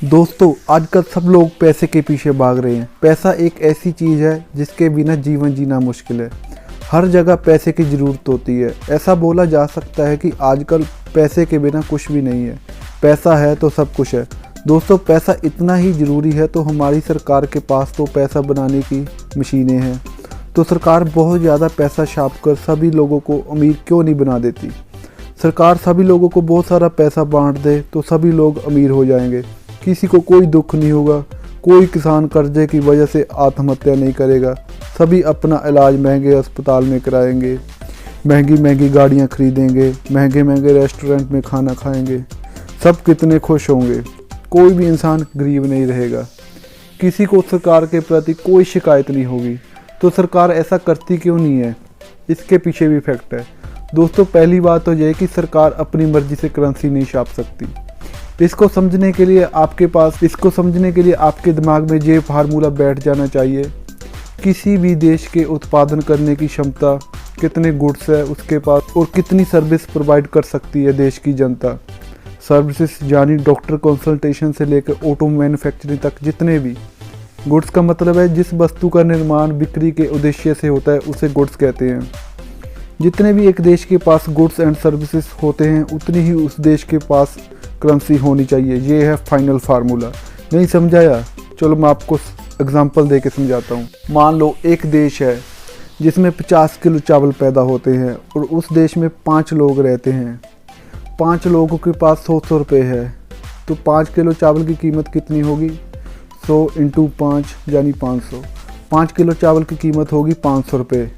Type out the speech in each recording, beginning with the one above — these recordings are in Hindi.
दोस्तों, आजकल सब लोग पैसे के पीछे भाग रहे हैं। पैसा एक ऐसी चीज़ है जिसके बिना जीवन जीना मुश्किल है। हर जगह पैसे की ज़रूरत होती है। ऐसा बोला जा सकता है कि आजकल पैसे के बिना कुछ भी नहीं है। पैसा है तो सब कुछ है। दोस्तों, पैसा इतना ही ज़रूरी है तो हमारी सरकार के पास तो पैसा बनाने की मशीनें हैं। तो सरकार बहुत ज़्यादा पैसा छाप कर सभी लोगों को अमीर क्यों नहीं बना देती। सरकार सभी लोगों को बहुत सारा पैसा बांट दे तो सभी लोग अमीर हो जाएंगे। किसी को कोई दुख नहीं होगा। कोई किसान कर्जे की वजह से आत्महत्या नहीं करेगा। सभी अपना इलाज महंगे अस्पताल में कराएंगे, महंगी महंगी गाड़ियाँ खरीदेंगे, महंगे महंगे रेस्टोरेंट में खाना खाएंगे। सब कितने खुश होंगे। कोई भी इंसान गरीब नहीं रहेगा। किसी को सरकार के प्रति कोई शिकायत नहीं होगी। तो सरकार ऐसा करती क्यों नहीं है? इसके पीछे भी फैक्ट है। दोस्तों, पहली बात तो यह है कि सरकार अपनी मर्जी से करेंसी नहीं छाप सकती। इसको समझने के लिए आपके दिमाग में ये फार्मूला बैठ जाना चाहिए। किसी भी देश के उत्पादन करने की क्षमता, कितने गुड्स है उसके पास और कितनी सर्विस प्रोवाइड कर सकती है देश की जनता। सर्विसेज यानी डॉक्टर कंसल्टेशन से लेकर ऑटो मैन्युफैक्चरिंग तक जितने भी गुड्स का मतलब है जिस वस्तु का निर्माण बिक्री के उद्देश्य से होता है उसे गुड्स कहते हैं। जितने भी एक देश के पास गुड्स एंड सर्विसेज होते हैं उतनी ही उस देश के पास करेंसी होनी चाहिए। ये है फाइनल फार्मूला। नहीं समझाया? चलो मैं आपको एग्जांपल दे के समझाता हूँ। मान लो एक देश है जिसमें 50 किलो चावल पैदा होते हैं और उस देश में 5 लोग रहते हैं। 5 लोगों के पास 100 रुपये है तो 5 किलो चावल की कीमत कितनी होगी? 100 × 5 यानी 500। 5 किलो चावल की कीमत होगी 500 रुपये।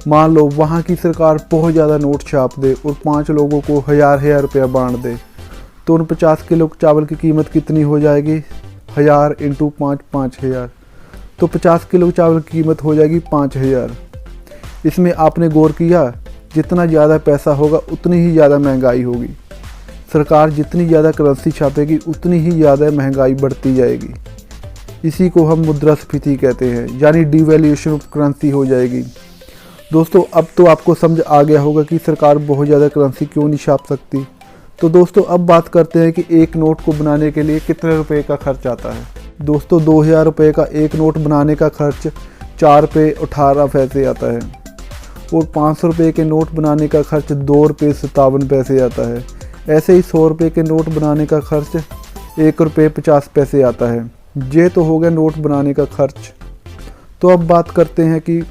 मान लो वहाँ की सरकार बहुत ज़्यादा नोट छाप दे और 5 लोगों को 1000 रुपया बांट दे तो उन 50 किलो चावल की कीमत कितनी हो जाएगी? 1000 × 5 5000। तो 50 किलो चावल की कीमत हो जाएगी 5000। इसमें आपने गौर किया? जितना ज़्यादा पैसा होगा उतनी ही ज़्यादा महंगाई होगी। सरकार जितनी ज़्यादा करेंसी छापेगी उतनी ही ज़्यादा महंगाई बढ़ती जाएगी। इसी को हम मुद्रास्फीति कहते हैं, यानी डिवैल्यूएशन ऑफ करेंसी हो जाएगी। दोस्तों, अब तो आपको समझ आ गया होगा कि सरकार बहुत ज़्यादा करेंसी क्यों नहीं छाप सकती। तो दोस्तों, अब बात करते हैं कि एक नोट को बनाने के लिए कितने रुपए का खर्च आता है। दोस्तों, 2000 रुपये का एक नोट बनाने का खर्च 4 रुपये 18 पैसे आता है और 500 रुपये के नोट बनाने का खर्च 2 रुपये 57 पैसे आता है। ऐसे ही 100 रुपये के नोट बनाने का खर्च 1 रुपये 50 पैसे आता है। ये तो हो गया नोट बनाने का खर्च। तो अब बात करते हैं कि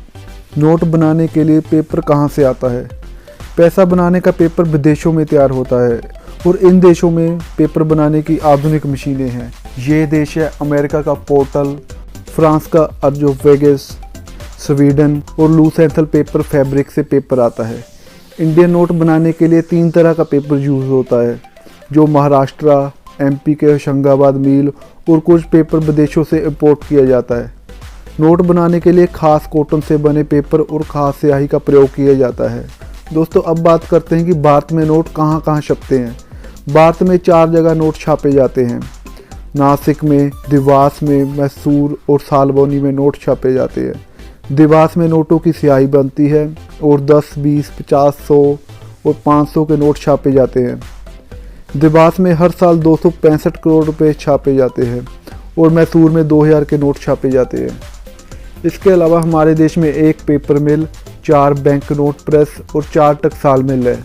नोट बनाने के लिए पेपर कहाँ से आता है। पैसा बनाने का पेपर विदेशों में तैयार होता है और इन देशों में पेपर बनाने की आधुनिक मशीनें हैं। ये देश है अमेरिका का पोर्टल, फ्रांस का अर्जोवेगस, स्वीडन और लूसेंथल पेपर फैब्रिक से पेपर आता है। इंडियन नोट बनाने के लिए 3 तरह का पेपर यूज़ होता है, जो महाराष्ट्र, MP के होशंगाबाद मिल और कुछ पेपर विदेशों से इंपोर्ट किया जाता है। नोट बनाने के लिए खास कॉटन से बने पेपर और खास स्याही का प्रयोग किया जाता है। दोस्तों, अब बात करते हैं कि भारत में नोट कहाँ कहाँ छपते हैं। भारत में 4 जगह नोट छापे जाते हैं। नासिक में, देवास में, मैसूर और सालबोनी में नोट छापे जाते हैं। देवास में नोटों की स्याही बनती है और 10, 20, 50, 100 और 500 के नोट छापे जाते हैं। देवास में हर साल 265 करोड़ रुपए छापे जाते हैं और मैसूर में 2000 के नोट छापे जाते हैं। इसके अलावा हमारे देश में 1 पेपर मिल, 4 बैंक नोट प्रेस और 4 टकसाल मिल है।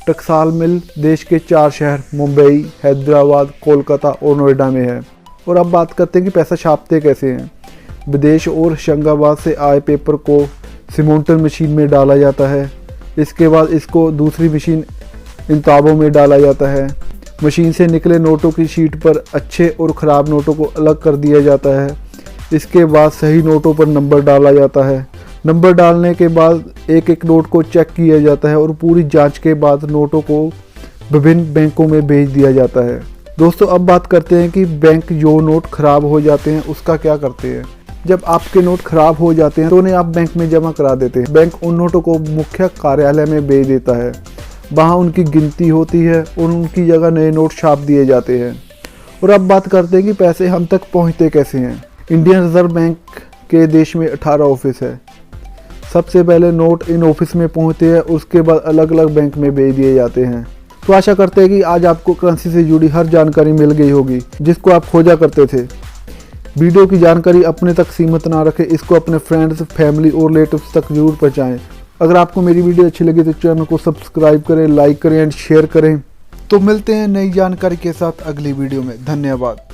टकसाल मिल देश के 4 शहर मुंबई, हैदराबाद, कोलकाता और नोएडा में है। और अब बात करते हैं कि पैसा छापते कैसे हैं। विदेश और होशंगाबाद से आए पेपर को सिमोंटन मशीन में डाला जाता है। इसके बाद इसको दूसरी मशीन इंताबों में डाला जाता है। मशीन से निकले नोटों की शीट पर अच्छे और ख़राब नोटों को अलग कर दिया जाता है। इसके बाद सही नोटों पर नंबर डाला जाता है। नंबर डालने के बाद एक एक नोट को चेक किया जाता है और पूरी जांच के बाद नोटों को विभिन्न बैंकों में भेज दिया जाता है। दोस्तों, अब बात करते हैं कि बैंक जो नोट ख़राब हो जाते हैं उसका क्या करते हैं। जब आपके नोट ख़राब हो जाते हैं तो उन्हें आप बैंक में जमा करा देते हैं। बैंक उन नोटों को मुख्य कार्यालय में भेज देता है। वहाँ उनकी गिनती होती है और उनकी जगह नए नोट छाप दिए जाते हैं। और अब बात करते हैं कि पैसे हम तक पहुँचते कैसे हैं। इंडियन रिजर्व बैंक के देश में 18 ऑफिस है। सबसे पहले नोट इन ऑफिस में पहुँचते हैं, उसके बाद अलग अलग बैंक में भेज दिए जाते हैं। तो आशा करते हैं कि आज आपको करेंसी से जुड़ी हर जानकारी मिल गई होगी जिसको आप खोजा करते थे। वीडियो की जानकारी अपने तक सीमित ना रखें, इसको अपने फ्रेंड्स, फैमिली और रिलेटिव्स तक जरूर पहुंचाएं। अगर आपको मेरी वीडियो अच्छी लगी तो चैनल को सब्सक्राइब करें, लाइक करें एंड शेयर करें। तो मिलते हैं नई जानकारी के साथ अगली वीडियो में। धन्यवाद।